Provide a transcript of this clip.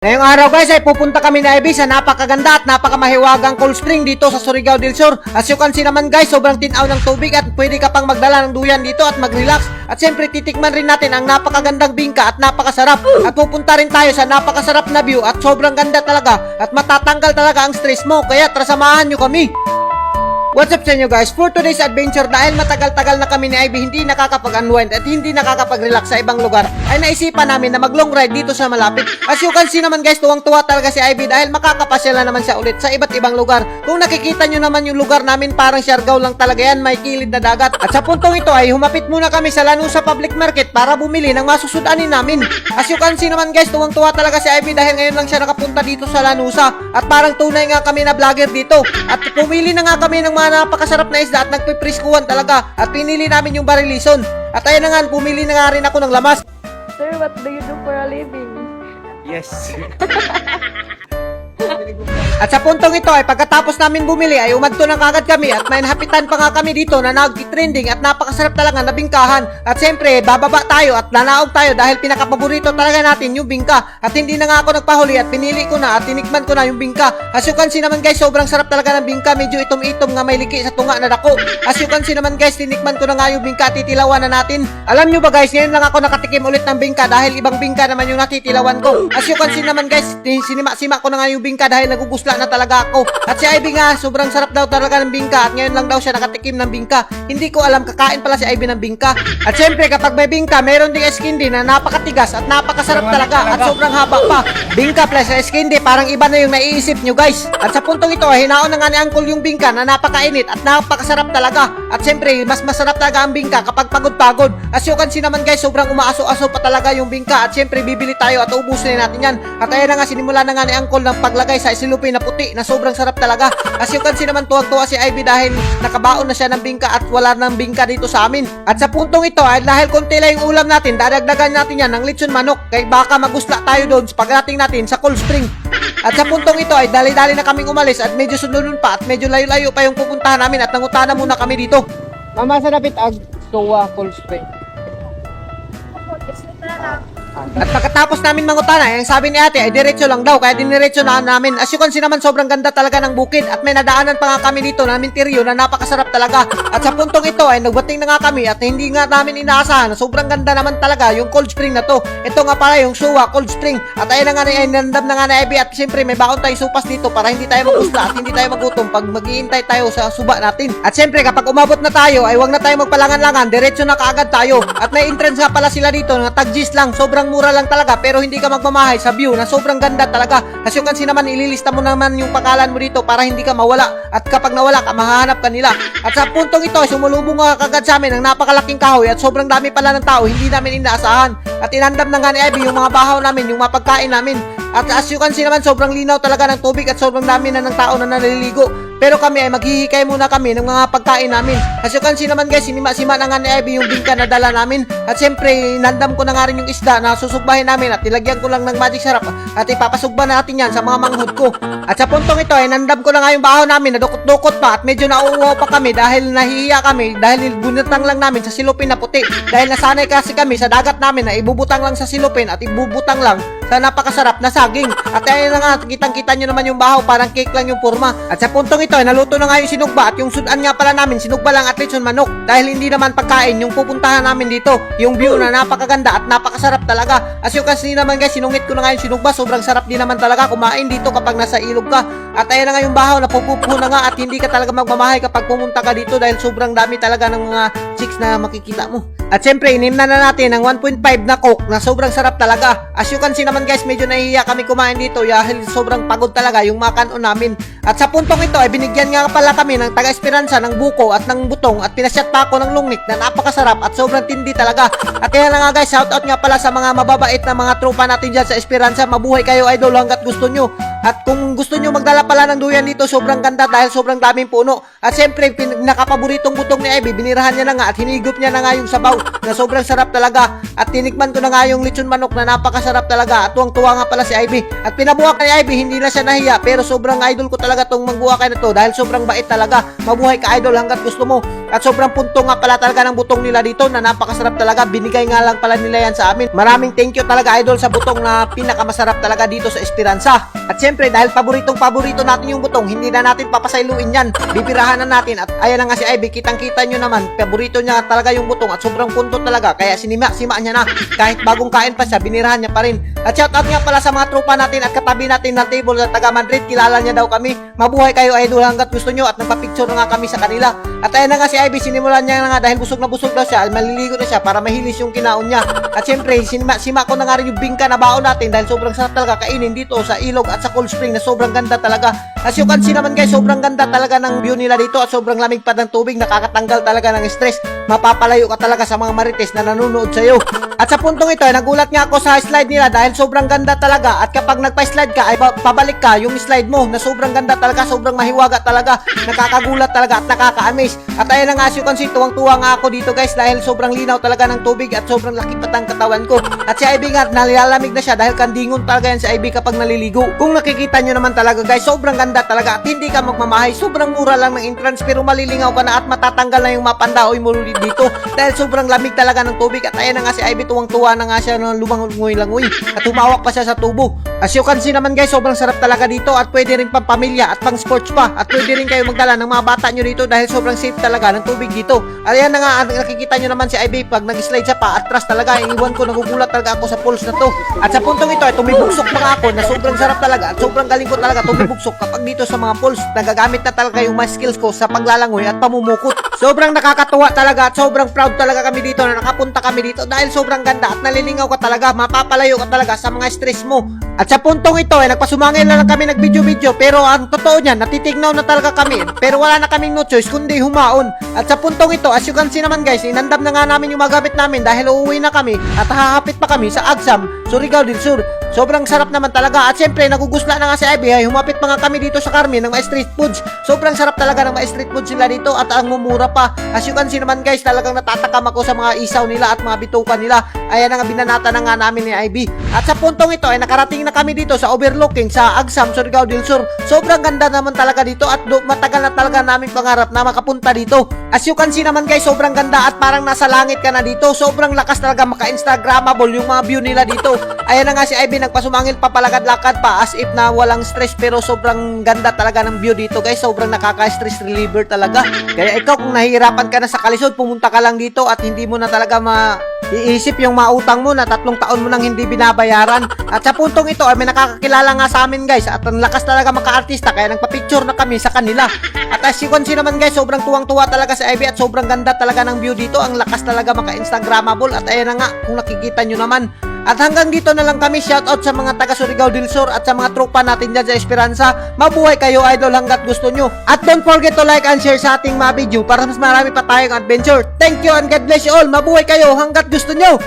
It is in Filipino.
Ngayong araw guys ay pupunta kami na Ivy sa napakaganda at napakamahiwagang cold spring dito sa Surigao del Sur. As you can see naman guys, sobrang tinaw ng tubig at pwede ka pang magdala ng duyan dito at mag-relax. At syempre titikman rin natin ang napakagandang bingka at napakasarap. At pupunta rin tayo sa napakasarap na view at sobrang ganda talaga at matatanggal talaga ang stress mo. Kaya tara samahan nyo kami. What's up sa inyo guys? For today's adventure, dahil matagal-tagal na kami ni Ivy hindi nakakapag-unwind at hindi nakakapag-relax sa ibang lugar, ay naisipan namin na mag-long ride dito sa malapit. As you can see naman guys, tuwang-tuwa talaga si Ivy dahil makakapasya na naman siya ulit sa iba't ibang lugar. Kung nakikita nyo naman yung lugar namin, parang Siargao lang talaga yan, may kilid na dagat. At sa puntong ito ay humapit muna kami sa Lanusa Public Market para bumili ng masusudanin namin. As you can see naman guys, tuwang-tuwa talaga si Ivy dahil ngayon lang siya nakapunta dito sa Lanusa at parang tunay nga kami na vlogger dito. At pumili na nga kami ng mga napakasarap na isda at nagpipriskuhan talaga at pinili namin yung barilison. At ayun na nga, pumili na nga rin ako ng lamas. Sir, what do you do for a living? Yes. At sa puntong ito ay pagkatapos namin bumili ay umadto na kagad kami at may nahapitan pa nga kami dito na nag-trending at napakasarap talaga na bingkahan. At siyempre bababa tayo at nanaog tayo dahil pinakapaborito talaga natin yung bingka. At hindi na nga ako nagpahuli at pinili ko na at tinikman ko na yung bingka. As you can see naman guys, sobrang sarap talaga ng bingka, medyo itom-itom nga may liki sa tunga na dako. As you can see naman guys, tinikman ko na nga yung bingka at titilawan na natin. Alam nyo ba guys, ngayon lang ako nakatikim ulit ng bingka dahil ibang bingka naman yung natitilawan ko. As you can see naman guys, sinima-sima ko na nga yung bingka dahil nagugusla na talaga ako. At si Ivy nga, sobrang sarap daw talaga ng bingka at ngayon lang daw siya nakatikim ng bingka. Hindi ko alam, kakain pala si Ivy ng bingka. At syempre kapag may bingka, meron ding eskindi na napakatigas at napakasarap talaga at sobrang haba pa. Bingka plus eskindi, parang iba na yung naiisip nyo guys. At sa puntong ito, hinaon na nga ni Uncle yung bingka na napakainit at napakasarap talaga. At syempre, mas masarap talaga ang bingka kapag pagod-pagod. As you can see naman guys, sobrang umaaso-aso pa talaga yung bingka. At syempre, bibili tayo at ubusin natin yan. At ayun na nga, sinimula na nga ni Uncle ng paglagay sa silupin na puti na sobrang sarap talaga. As you can see naman, tuwag-tuwa si Ivy dahil nakabaon na siya ng bingka at wala ng bingka dito sa amin. At sa puntong ito ay dahil konti lang yung ulam natin, dadagdagan natin yan ng lechon manok kay baka magusla tayo doon pagdating natin sa cold spring. At sa puntong ito ay dali-dali na kaming umalis at medyo sunod pa at medyo layo-layo pa yung pupuntahan namin at nangutana muna kami dito. Mama, sa dapit ag tuwa cold spring. At pagkatapos namin mangutana, ang sabi ni ate ay diretso lang daw, kaya diniretso na namin. As you can see naman, sobrang ganda talaga ng bukid at may nadaanan pa nga kami dito na minteryo na napakasarap talaga. At sa puntong ito ay nagbating na nga kami at hindi nga namin inaasahan na sobrang ganda naman talaga yung cold spring na to. Ito nga pala yung Suwa Cold Spring. At ayun na nga, nandam na nga na Ivy at siyempre may baon tayong supas dito para hindi tayo magusla at hindi tayo magutom pag mag-iintay tayo sa suba natin. At siyempre kapag umabot na tayo ay wag na tayo magpalangan-langan, diretso na kaagad tayo. At may entrance nga pala sila dito na tag-G's lang, sobrang mura lang talaga pero hindi ka magmamahay sa view na sobrang ganda talaga. As you can see naman, ililista mo naman yung pangalan mo dito para hindi ka mawala at kapag nawala ka, mahahanap ka nila. At sa puntong ito, sumulubong nga kagad sa amin ang napakalaking kahoy at sobrang dami pala ng tao, hindi namin inaasahan. At inandam na nga ni Ivy yung mga bahaw namin, yung mga pagkain namin. At as you can see naman, sobrang linaw talaga ng tubig at sobrang dami na ng tao na naliligo. Pero kami ay maghihikay muna kami ng mga pagkain namin. As you can see naman guys, sinima-sima na nga ni Ivy yung bingka na dala namin. At syempre, nandam ko na nga rin yung isda na susugbahin namin at ilagyan ko lang ng magic sarap at ipapasugba natin yan sa mga manghod ko. At sa puntong ito ay nandam ko na nga yung bahaw namin na dukot-dukot pa at medyo nauuwaw pa kami dahil nahihiya kami dahil bunutang lang namin sa silupin na puti. Dahil nasanay kasi kami sa dagat namin na ibubutang lang sa silupin at ibubutang lang sa napakasarap na saging. At ayun na nga, kitang-kita nyo naman yung bahaw, parang cake lang yung forma. At sa puntong ito ay naluto na nga yung sinugba at yung sudan nga pala namin, sinugba lang at lechon manok. Dahil hindi naman pagkain yung pupuntahan namin dito. Yung view na napakaganda at napakasarap talaga. As you can see naman guys, sinungit ko na nga yung sinugba, sobrang sarap din naman talaga kumain dito kapag nasa ilog ka. At ayun na nga yung bahaw, napupupo na nga at hindi ka talaga magmamahay kapag pumunta ka dito dahil sobrang dami talaga ng mga chicks na makikita mo. At syempre, inimna na natin ang 1.5 na coke na sobrang sarap talaga. As you can see naman guys, medyo nahihiya kami kumain dito dahil sobrang pagod talaga yung mga kanon namin. At sa puntong ito ay binigyan nga pala kami ng taga-Esperanza ng buko at ng butong at pinasyat pa ako ng lungnik na napakasarap at sobrang tindi talaga. At kaya na nga guys, shoutout nga pala sa mga mababait na mga tropa natin dyan sa Esperanza. Mabuhay kayo idol hanggat gusto nyo. At kung gusto nyo magdala pala ng duyan dito, sobrang ganda dahil sobrang daming puno. At syempre, nakapaboritong butong ni Ivy, binirahan niya na nga at hinigop niya na nga yung sabaw na sobrang sarap talaga. At tinikman ko na nga yung lechon manok na napakasarap talaga. At tuwang-tuwa nga pala si Ivy. At pinabuhak ni Ivy, hindi na siya nahiya. Pero sobrang idol ko talaga tong magbuhakay na to dahil sobrang bait talaga. Mabuhay ka idol hanggat gusto mo. At sobrang punto nga pala talaga ng butong nila dito na napakasarap talaga. Binigay nga lang pala nila yan sa amin. Maraming thank you talaga idol sa butong na pinakamasarap talaga dito sa Esperanza. At syempre dahil paborito natin yung butong, hindi na natin papasailuin yan. Bibirahan na natin. At ayan na nga si Ivy, kitang-kita nyo naman, paborito niya talaga yung butong at sobrang punto talaga. Kaya sima niya na. Kahit bagong kain pa siya, binirahan niya pa rin. At shoutout nga pala sa mga tropa natin at katabi natin ng table sa taga Madrid. Kilala niya daw kami. Mabuhay kayo idol hanggat gusto nyo at nagpa-picture na nga kami sa kanila. At ayan na nga si Ivy, sinimulan niya na nga dahil busog na busog daw siya. Maliligo na siya para mahilis yung kinaon niya. At syempre, sima ko na nga rin yung bingka na baon natin dahil sobrang sarap talaga kainin dito sa ilog at sa cold spring na sobrang ganda talaga. As you can see naman guys, sobrang ganda talaga ng view nila dito at sobrang lamig pa ng tubig, nakakatanggal talaga ng stress. Mapapalayo ka talaga sa mga marites na nanonood sa iyo. At sa puntong ito, nagulat nga ako sa slide nila dahil sobrang ganda talaga. At kapag nagpa-slide ka, ay pabalik ka yung slide mo na sobrang ganda talaga, sobrang mahiwaga talaga, nakakagulat talaga at nakaka-amaze. At ayan na nga, as you can see, tuwang-tuwa nga ako dito guys dahil sobrang linaw talaga ng tubig at sobrang laki pa ng katawan ko. At si Ivy nga, nalalamig na siya dahil kandingon talaga yan si Ivy kapag naliligo. Kung nakikita nyo naman talaga guys, sobrang ganda talaga at hindi ka magmamahay. Sobrang mura lang ng entrance pero malilingaw ka na at matatanggal na yung mapandaoy mo dito dahil sobrang lamig talaga ng tubig. At ayan na nga si Ivy, tuwang-tuwa na nga siya ng lumangoy-langoy at humawak pa siya sa tubo. As you can see naman guys, sobrang sarap talaga dito at pwede rin pang pamilya at pang sports pa at pwede rin kayo magdala ng mga bata nyo dito dahil sobrang safe talaga ng tubig dito. At ayan na nga, nakikita nyo naman si Ivy pag nag-slide siya pa atras talaga, iwan ko, nagugulat talaga ako sa pulse na to. At sa puntong ito ay tumibugsok pa nga ako na sobrang sarap talaga at sobrang galing ko talaga tumibugsok kapag dito sa mga pulse. Nagagamit na talaga yung mga skills ko sa paglalangoy at pamumukot. Sobrang nakakatuwa talaga at sobrang proud talaga kami dito na nakapunta kami dito dahil sobrang ganda at nalilingaw ka talaga, mapapalayo ka talaga sa mga stress mo. At sa puntong ito ay nagpasumangil na lang kami nag-video pero ang totoo niyan, natitignaw na talaga kami pero wala na kaming no choice kundi humaon. At sa puntong ito, as you can see naman guys, inandam na nga namin yung mga gamit namin dahil uuwi na kami at hahapit pa kami sa Agsam, Surigao del Sur. Sobrang sarap naman talaga at syempre nagugusla na nga si Ivy ay humapit pa nga kami dito sa Carmen ng mga street foods. Sobrang sarap talaga ng mga street foods nila dito at ang mumura pa. As you can see naman guys, talagang natatakam ako sa mga isaw nila at mga bituka nila. Ayan na nga, binanata na nga namin ni Ivy. At sa puntong ito ay nakarating na kami dito sa overlooking sa Agsam, Surigao del Sur. Sobrang ganda naman talaga dito at matagal na talaga namin pangarap na makapunta dito. As you can see naman guys, sobrang ganda at parang nasa langit ka na dito. Sobrang lakas talaga, maka-instagramable yung mga view nila dito. Ayan na nga si Ivy, nagpasumangil pa, palakad-lakad pa as if na walang stress pero sobrang ganda talaga ng view dito guys. Sobrang nakaka-stress reliever talaga. Kaya ikaw kung nahihirapan ka na sa kalisod, pumunta ka lang dito at hindi mo na talaga iisip yung mautang mo na 3 taon mo nang hindi binabayaran. At sa puntong ito ay may nakakakilala nga sa amin guys at ang lakas talaga maka-artista kaya nagpa-picture na kami sa kanila. At as you can see naman guys, sobrang tuwang-tuwa talaga si Ivy at sobrang ganda talaga ng view dito. Ang lakas talaga maka-instagramable at ayan na nga kung nakikita nyo naman. At hanggang dito na lang kami. Shoutout sa mga taga Surigao del Sur at sa mga tropa natin dyan sa Esperanza. Mabuhay kayo idol hanggat gusto nyo. At don't forget to like and share sa ating mga video para mas marami pa tayong adventure. Thank you and God bless you all. Mabuhay kayo hanggat gusto nyo.